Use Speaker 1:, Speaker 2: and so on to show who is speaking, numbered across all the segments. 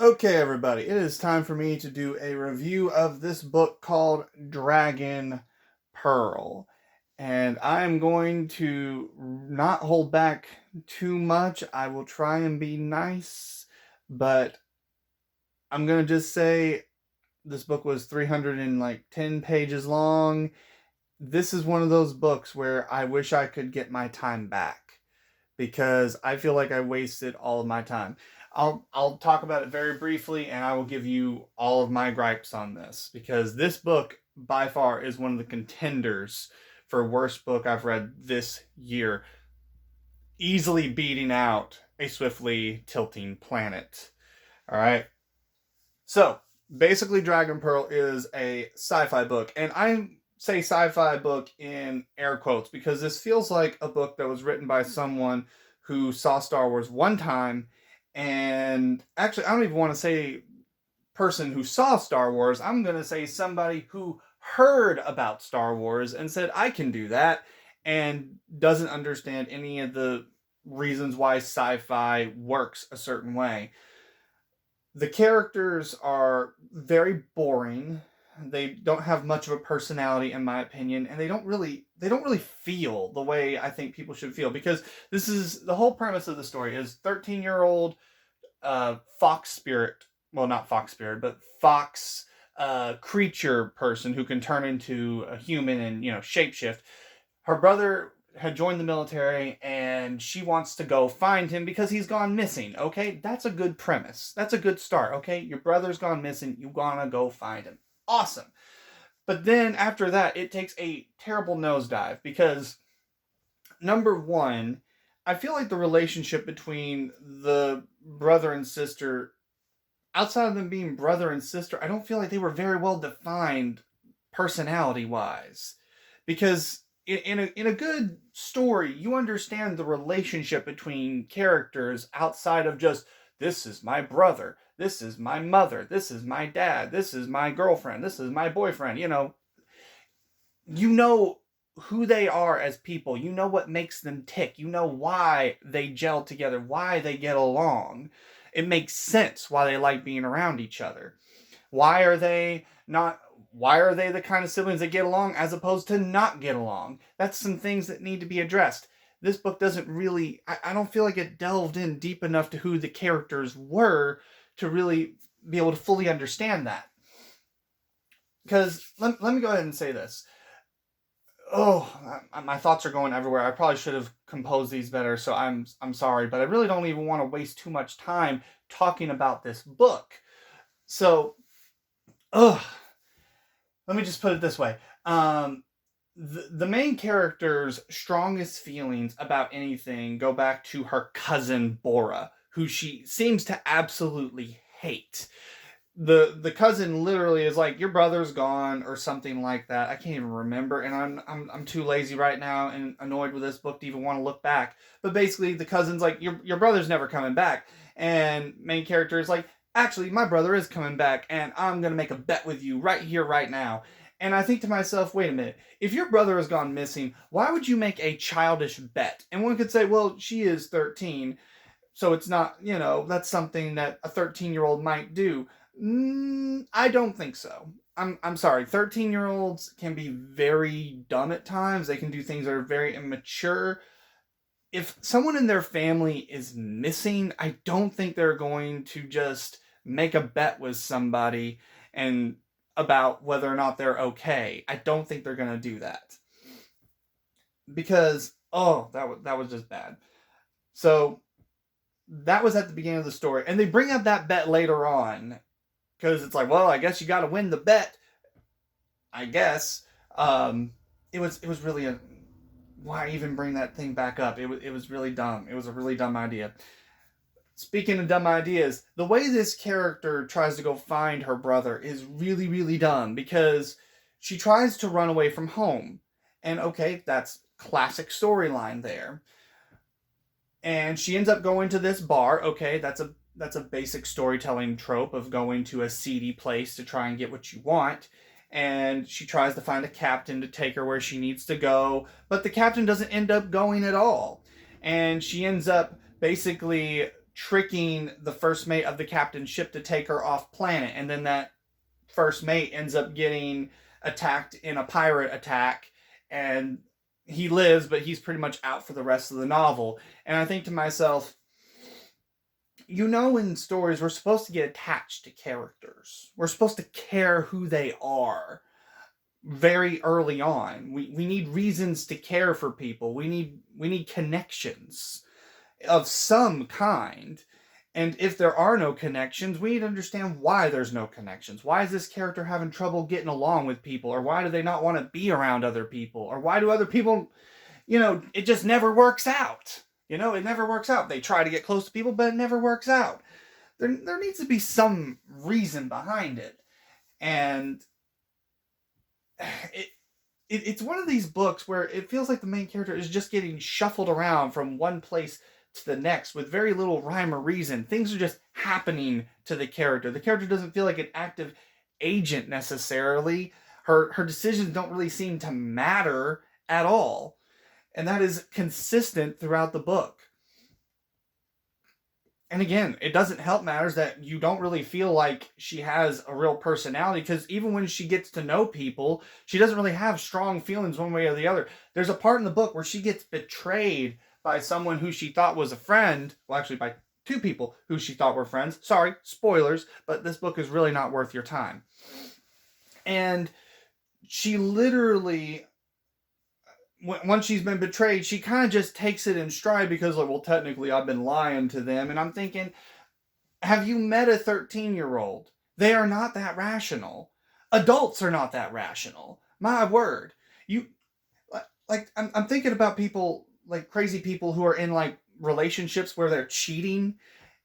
Speaker 1: Okay, everybody, it is time for me to do a review of this book called Dragon Pearl. And I'm going to not hold back too much. I will try and be nice, but I'm going to just say this book was 310 pages long. This is one of those books where I wish I could get my time back because I feel like I wasted all of my time. I'll talk about it very briefly and I will give you all of my gripes on this because this book by far is one of the contenders for worst book I've read this year, easily beating out A Swiftly Tilting Planet. All right. So, basically Dragon Pearl is a sci-fi book and I say sci-fi book in air quotes because this feels like a book that was written by someone who saw Star Wars one time. And actually, I don't even want to say person who saw Star Wars. I'm going to say somebody who heard about Star Wars and said, I can do that, and doesn't understand any of the reasons why sci-fi works a certain way. The characters are very boring. They don't have much of a personality in my opinion, and they don't really feel the way I think people should feel, because this is the whole premise of the story is 13-year-old fox spirit, well, not fox spirit, but fox creature person who can turn into a human and shapeshift. Her brother had joined the military and she wants to go find him because he's gone missing. Okay, that's a good premise. That's a good start. Okay, your brother's gone missing. You wanna go find him. Awesome. But then after that, it takes a terrible nosedive because number one, I feel like the relationship between the brother and sister, outside of them being brother and sister, I don't feel like they were very well defined personality wise. Because in a good story, you understand the relationship between characters outside of just, this is my brother, this is my mother, this is my dad, this is my girlfriend, this is my boyfriend. You know who they are as people. You know what makes them tick. You know why they gel together, why they get along. It makes sense why they like being around each other. Why are they not why are they the kind of siblings that get along as opposed to not get along? That's some things that need to be addressed. This book doesn't really, I don't feel like it delved in deep enough to who the characters were to really be able to fully understand that. Because let me go ahead and say this. Oh, my thoughts are going everywhere. I probably should have composed these better, so I'm sorry, but I really don't even want to waste too much time talking about this book. So, ugh, let me just put it this way. The main character's strongest feelings about anything go back to her cousin Bora, who she seems to absolutely hate. The cousin literally is like, your brother's gone or something like that. I can't even remember, and I'm too lazy right now and annoyed with this book to even want to look back. But basically, the cousin's like, your brother's never coming back, and main character is like, actually, my brother is coming back, and I'm gonna make a bet with you right here, right now. And I think to myself, wait a minute, if your brother has gone missing, why would you make a childish bet? And one could say, well, she is 13, so it's not, that's something that a 13-year-old might do. I don't think so. I'm sorry. 13-year-olds can be very dumb at times. They can do things that are very immature. If someone in their family is missing, I don't think they're going to just make a bet with somebody and about whether or not they're okay. I don't think they're going to do that. Because that was just bad. So that was at the beginning of the story, and they bring up that bet later on because it's like, well, I guess you got to win the bet. I guess it was really a, why even bring that thing back up? It was really dumb. It was a really dumb idea. Speaking of dumb ideas, the way this character tries to go find her brother is really, really dumb because she tries to run away from home, and okay, that's classic storyline there. And she ends up going to this bar. Okay, that's a basic storytelling trope of going to a seedy place to try and get what you want. And she tries to find a captain to take her where she needs to go, but the captain doesn't end up going at all. And she ends up basically tricking the first mate of the captain's ship to take her off planet, and then that first mate ends up getting attacked in a pirate attack, and he lives, but he's pretty much out for the rest of the novel. And I think to myself, in stories, we're supposed to get attached to characters. We're supposed to care who they are very early on. We need reasons to care for people. We need connections of some kind. And if there are no connections, we need to understand why there's no connections. Why is this character having trouble getting along with people? Or why do they not want to be around other people? Or why do other people, it just never works out. It never works out. They try to get close to people, but it never works out. There needs to be some reason behind it. And it's one of these books where it feels like the main character is just getting shuffled around from one place to the next with very little rhyme or reason. Things are just happening to the character. The character doesn't feel like an active agent necessarily. Her decisions don't really seem to matter at all. And that is consistent throughout the book. And again, it doesn't help matters that you don't really feel like she has a real personality, because even when she gets to know people, she doesn't really have strong feelings one way or the other. There's a part in the book where she gets betrayed by someone who she thought was a friend. Well, actually by two people who she thought were friends. Sorry, spoilers, but this book is really not worth your time. And she literally, once she's been betrayed, she kind of just takes it in stride because, like, well, technically I've been lying to them. And I'm thinking, have you met a 13-year-old? They are not that rational. Adults are not that rational. My word. I'm thinking about people, like crazy people who are in like relationships where they're cheating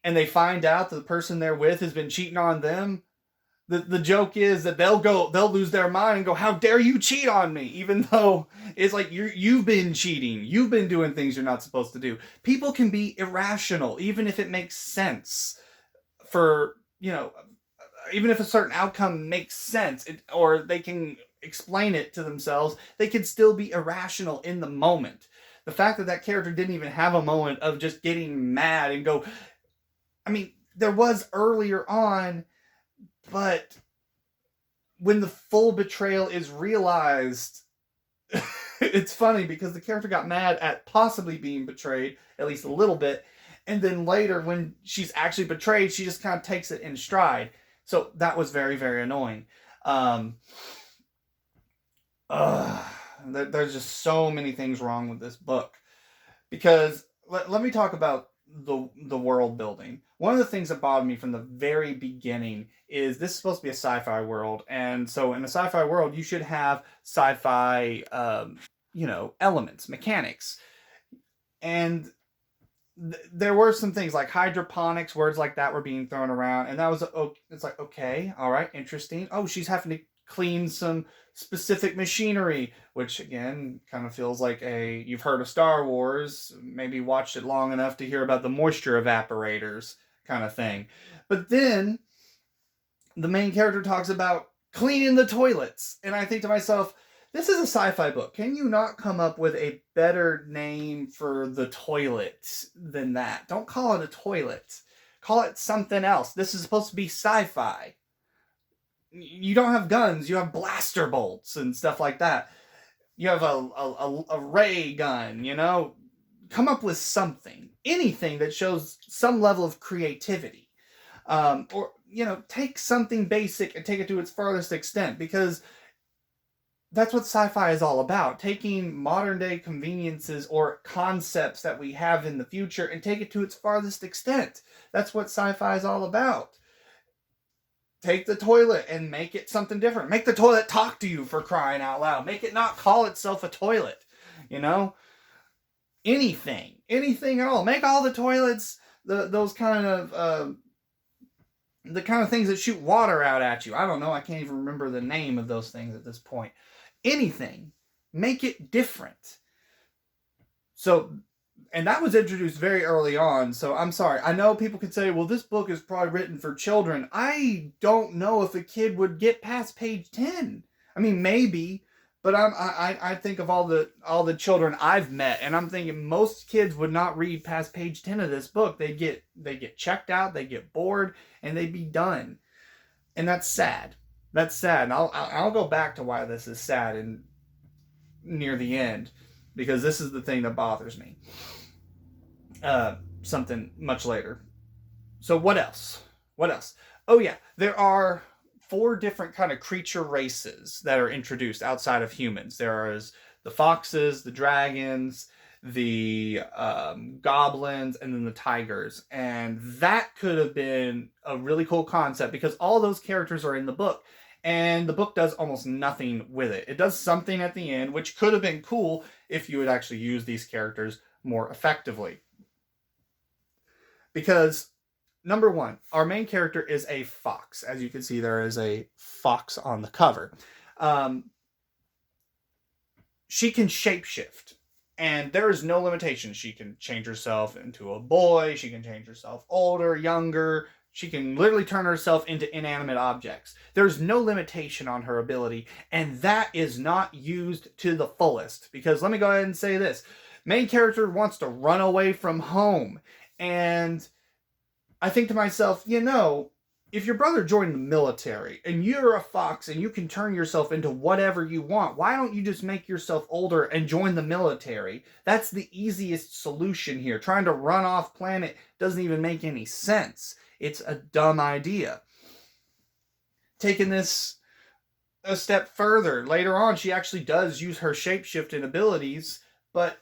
Speaker 1: and they find out that the person they're with has been cheating on them. The joke is that they'll lose their mind and go, how dare you cheat on me? Even though it's like, you've been cheating. You've been doing things you're not supposed to do. People can be irrational, even if it makes sense for, even if a certain outcome makes sense, or they can explain it to themselves, they can still be irrational in the moment. The fact that character didn't even have a moment of just getting mad and go, there was earlier on, but when the full betrayal is realized, it's funny because the character got mad at possibly being betrayed, at least a little bit, and then later when she's actually betrayed, she just kind of takes it in stride. So that was very, very annoying. There's just so many things wrong with this book. Because let me talk about the world building. One of the things that bothered me from the very beginning is this is supposed to be a sci-fi world, and so in a sci-fi world you should have sci-fi elements, mechanics, and there were some things like hydroponics, words like that were being thrown around, and that was it's like, okay, all right, interesting. Oh, she's having to clean some specific machinery, which again kind of feels like you've heard of Star Wars, maybe watched it long enough to hear about the moisture evaporators kind of thing. But then the main character talks about cleaning the toilets, and I think to myself, this is a sci-fi book. Can you not come up with a better name for the toilet than that? Don't call it a toilet. Call it something else. This is supposed to be sci-fi. You don't have guns, you have blaster bolts and stuff like that. You have a ray gun, Come up with something. Anything that shows some level of creativity. Or, take something basic and take it to its farthest extent, because that's what sci-fi is all about. Taking modern day conveniences or concepts that we have in the future and take it to its farthest extent. That's what sci-fi is all about. Take the toilet and make it something different. Make the toilet talk to you, for crying out loud. Make it not call itself a toilet. Anything at all. Make all the toilets those kind of the kind of things that shoot water out at you. I don't know. I can't even remember the name of those things at this point. Anything. Make it different. So, and that was introduced very early on, so I'm sorry. I know people could say, well, this book is probably written for children. I don't know if a kid would get past page 10. Maybe, But I think of all the children I've met, and I'm thinking most kids would not read past page 10 of this book. They get checked out, they get bored, and they'd be done. And that's sad. That's sad. And I'll go back to why this is sad and near the end, because this is the thing that bothers me. Something much later. So what else? What else? Oh yeah, there are 4 different kind of creature races that are introduced outside of humans. There is the foxes, the dragons, the goblins, and then the tigers. And that could have been a really cool concept because all those characters are in the book. And the book does almost nothing with it. It does something at the end, which could have been cool if you would actually use these characters more effectively. Because, number 1, our main character is a fox. As you can see, there is a fox on the cover. She can shapeshift. And there is no limitation. She can change herself into a boy. She can change herself older, younger. She can literally turn herself into inanimate objects. There's no limitation on her ability. And that is not used to the fullest. Because let me go ahead and say this. Main character wants to run away from home. And I think to myself, if your brother joined the military and you're a fox and you can turn yourself into whatever you want, why don't you just make yourself older and join the military? That's the easiest solution here. Trying to run off planet doesn't even make any sense. It's a dumb idea. Taking this a step further, later on she actually does use her shapeshifting abilities, but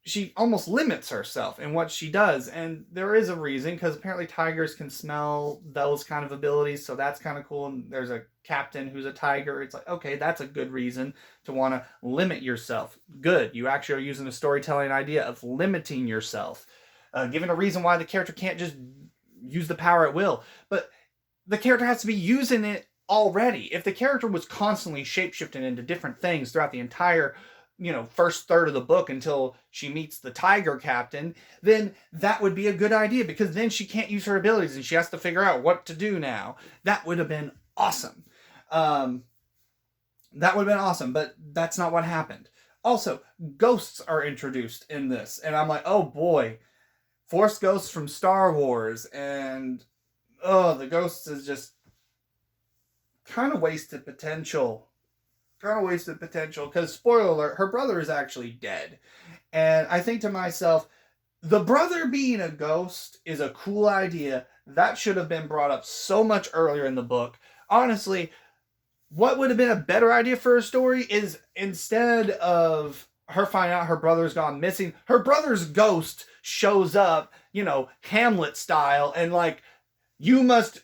Speaker 1: she almost limits herself in what she does. And there is a reason, because apparently tigers can smell those kind of abilities, so that's kind of cool. And there's a captain who's a tiger. It's like, okay, that's a good reason to want to limit yourself. Good. You actually are using a storytelling idea of limiting yourself. Given a reason why the character can't just use the power at will. But the character has to be using it already. If the character was constantly shapeshifting into different things throughout the entire first third of the book until she meets the tiger captain, then that would be a good idea, because then she can't use her abilities and she has to figure out what to do now. That would have been awesome. That would have been awesome, but that's not what happened. Also, ghosts are introduced in this, and I'm like, oh boy, Force ghosts from Star Wars, and the ghosts is just kind of wasted potential. Because, spoiler alert, her brother is actually dead. And I think to myself, the brother being a ghost is a cool idea. That should have been brought up so much earlier in the book. Honestly, what would have been a better idea for a story is, instead of her finding out her brother's gone missing, her brother's ghost shows up, Hamlet style, and like, you must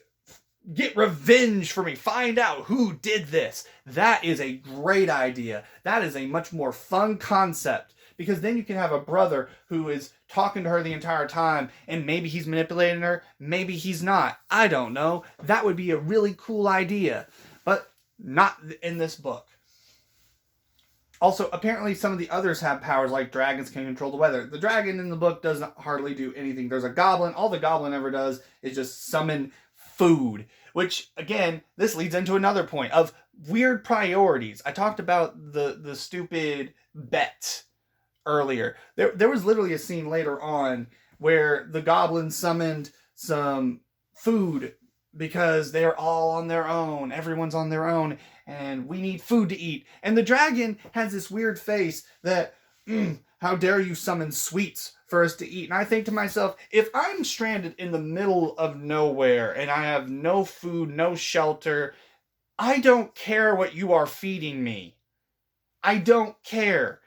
Speaker 1: get revenge for me. Find out who did this. That is a great idea. That is a much more fun concept, because then you can have a brother who is talking to her the entire time, and maybe he's manipulating her, maybe he's not. I don't know. That would be a really cool idea, but not in this book. Also, apparently some of the others have powers, like dragons can control the weather. The dragon in the book doesn't hardly do anything. There's a goblin. All the goblin ever does is just summon food, which, again, this leads into another point of weird priorities. I talked about the stupid bet earlier. There was literally a scene later on where the goblins summoned some food because they're all on their own. Everyone's on their own, and we need food to eat. And the dragon has this weird face that, how dare you summon sweets for us to eat? And I think to myself, if I'm stranded in the middle of nowhere and I have no food, no shelter, I don't care what you are feeding me. I don't care.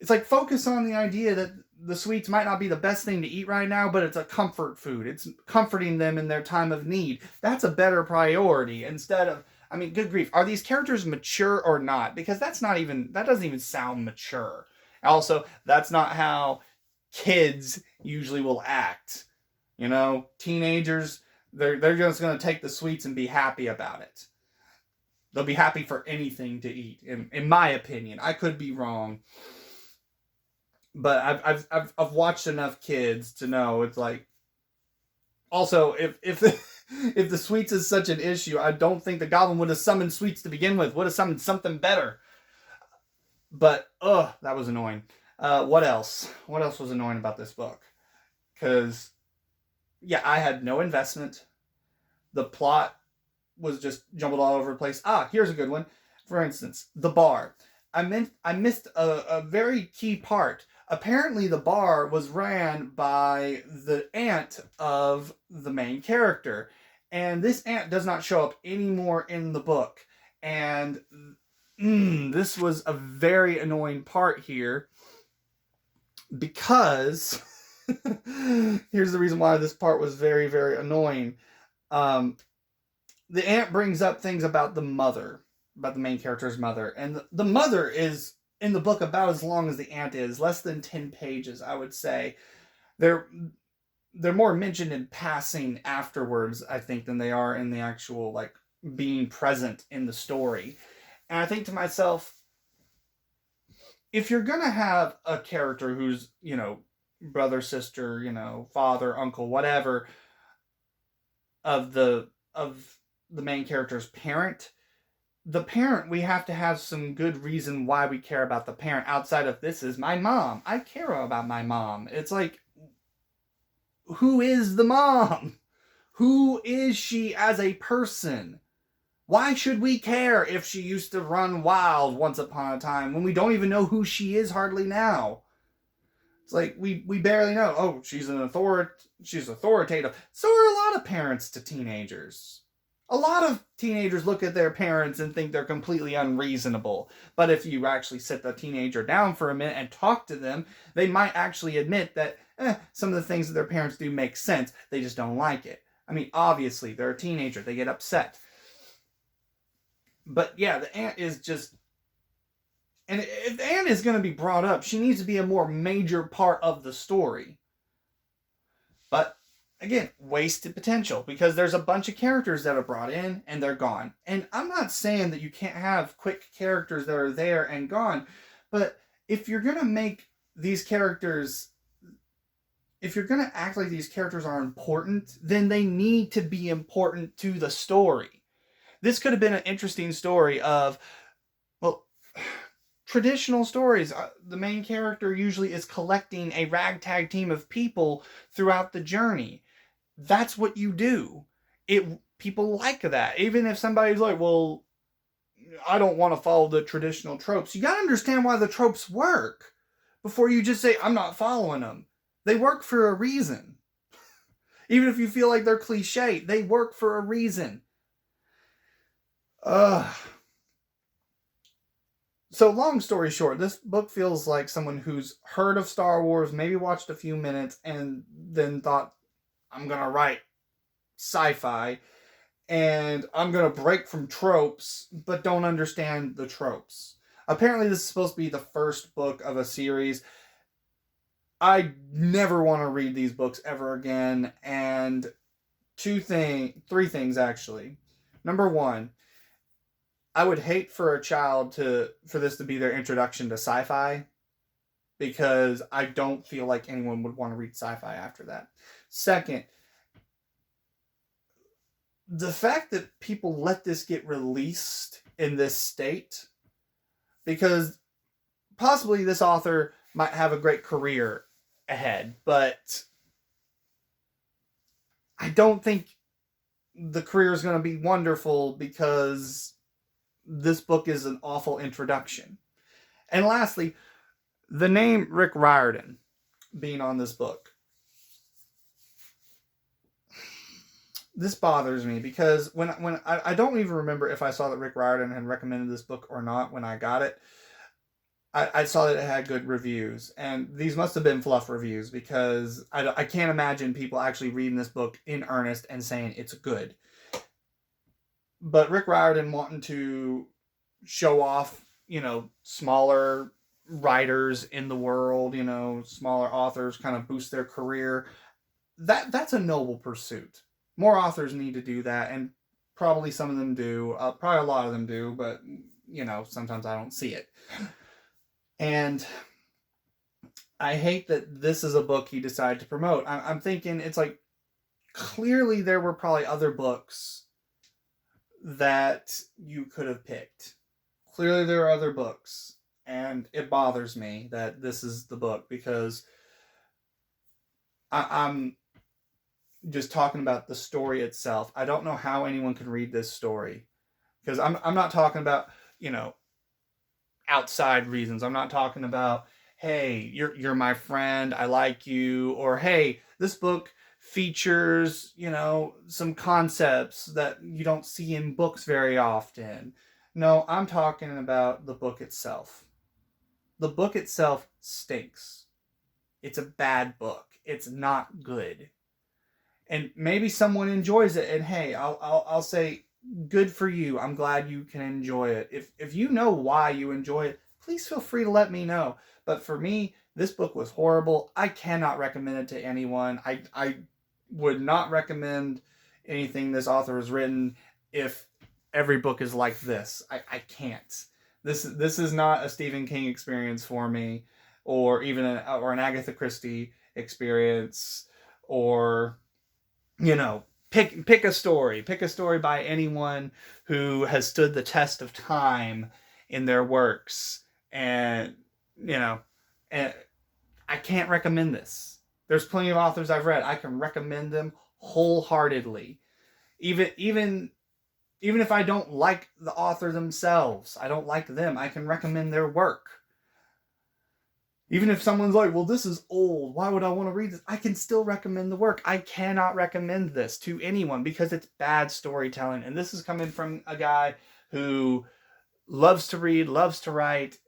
Speaker 1: It's like, focus on the idea that the sweets might not be the best thing to eat right now, but it's a comfort food. It's comforting them in their time of need. That's a better priority, instead of, good grief, are these characters mature or not? Because that doesn't even sound mature. Also, that's not how kids usually will act. Teenagers, they're just going to take the sweets and be happy about it. They'll be happy for anything to eat, in my opinion. I could be wrong, but I've watched enough kids to know it's like. Also, if the sweets is such an issue, I don't think the goblin would have summoned sweets to begin with. Would have summoned something better. But, that was annoying. What else? What else was annoying about this book? Because, yeah, I had no investment. The plot was just jumbled all over the place. Here's a good one. For instance, the bar. I missed a very key part. Apparently, the bar was ran by the aunt of the main character, and this aunt does not show up anymore in the book. And this was a very annoying part here because here's the reason why this part was very, very annoying. The aunt brings up things about the mother, about the main character's mother, and the mother is in the book about as long as the aunt is, less than 10 pages, I would say. They're they're more mentioned in passing afterwards, I think, than they are in the actual like being present in the story. And I think to myself, if you're gonna have a character who's, brother, sister, father, uncle, whatever, of the main character's parent, the parent, we have to have some good reason why we care about the parent outside of this is my mom. I care about my mom. It's like, who is the mom? Who is she as a person? Why should we care if she used to run wild once upon a time when we don't even know who she is hardly now? It's like we barely know. Oh, she's authoritative. So are a lot of parents to teenagers. A lot of teenagers look at their parents and think they're completely unreasonable. But if you actually sit the teenager down for a minute and talk to them, they might actually admit that some of the things that their parents do make sense. They just don't like it. I mean, obviously, they're a teenager. They get upset. But yeah, the aunt is just... And if the aunt is going to be brought up, she needs to be a more major part of the story. But again, wasted potential because there's a bunch of characters that are brought in and they're gone. And I'm not saying that you can't have quick characters that are there and gone, but if you're going to make these characters, if you're going to act like these characters are important, then they need to be important to the story. This could have been an interesting story of, well, traditional stories. The main character usually is collecting a ragtag team of people throughout the journey. That's what you do. People like that. Even if somebody's like, well, I don't want to follow the traditional tropes. You got to understand why the tropes work before you just say, I'm not following them. They work for a reason. Even if you feel like they're cliche, they work for a reason. So long story short, this book feels like someone who's heard of Star Wars, maybe watched a few minutes, and then thought, I'm going to write sci-fi, and I'm going to break from tropes, but don't understand the tropes. Apparently this is supposed to be the first book of a series. I never want to read these books ever again, and three things actually. Number one, I would hate for a child for this to be their introduction to sci-fi, because I don't feel like anyone would want to read sci-fi after that. Second, the fact that people let this get released in this state, because possibly this author might have a great career ahead, but I don't think the career is going to be wonderful because this book is an awful introduction. And lastly, the name Rick Riordan being on this book. This bothers me because when I don't even remember if I saw that Rick Riordan had recommended this book or not when I got it. I saw that it had good reviews, and these must have been fluff reviews because I can't imagine people actually reading this book in earnest and saying it's good. But Rick Riordan wanting to show off, smaller writers in the world, smaller authors, kind of boost their career. That's a noble pursuit. More authors need to do that, and probably some of them do. Probably a lot of them do, but, sometimes I don't see it. And I hate that this is a book he decided to promote. I'm thinking it's like, clearly there were probably other books that you could have picked. Clearly there are other books. And it bothers me that this is the book, because I'm just talking about the story itself. I don't know how anyone can read this story, because I'm not talking about, you know, outside reasons. I'm not talking about, hey, you're my friend, I like you, or hey, this book features, you know, some concepts that you don't see in books very often. No, I'm talking about the book itself. The book itself stinks. It's a bad book. It's not good. And maybe someone enjoys it, and hey, I'll say good for you. I'm glad you can enjoy it. If you know why you enjoy it, please feel free to let me know. But for me, this book was horrible. I cannot recommend it to anyone. I would not recommend anything this author has written if every book is like this. I can't. This is not a Stephen King experience for me, or even an Agatha Christie experience, or, you know, pick a story. Pick a story by anyone who has stood the test of time in their works. And, you know, and I can't recommend this. There's plenty of authors I've read. I can recommend them wholeheartedly. Even if I don't like the author themselves, I don't like them, I can recommend their work. Even if someone's like, well, this is old, why would I want to read this? I can still recommend the work. I cannot recommend this to anyone because it's bad storytelling. And this is coming from a guy who loves to read, loves to write.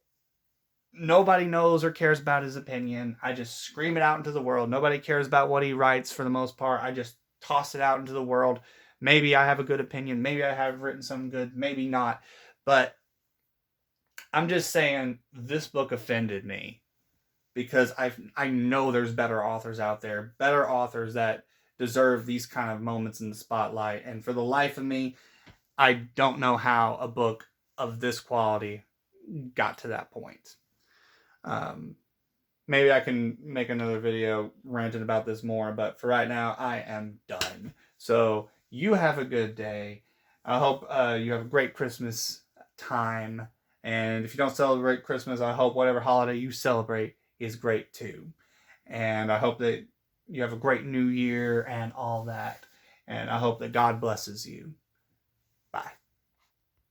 Speaker 1: Nobody knows or cares about his opinion. I just scream it out into the world. Nobody cares about what he writes for the most part. I just toss it out into the world. Maybe I have a good opinion. Maybe I have written something good. Maybe not. But I'm just saying this book offended me, because I know there's better authors out there, better authors that deserve these kind of moments in the spotlight. And for the life of me, I don't know how a book of this quality got to that point. Um, Maybe I can make another video ranting about this more, but for right now, I am done. So you have a good day. I hope you have a great Christmas time. And if you don't celebrate Christmas, I hope whatever holiday you celebrate is great too. And I hope that you have a great new year and all that. And I hope that God blesses you.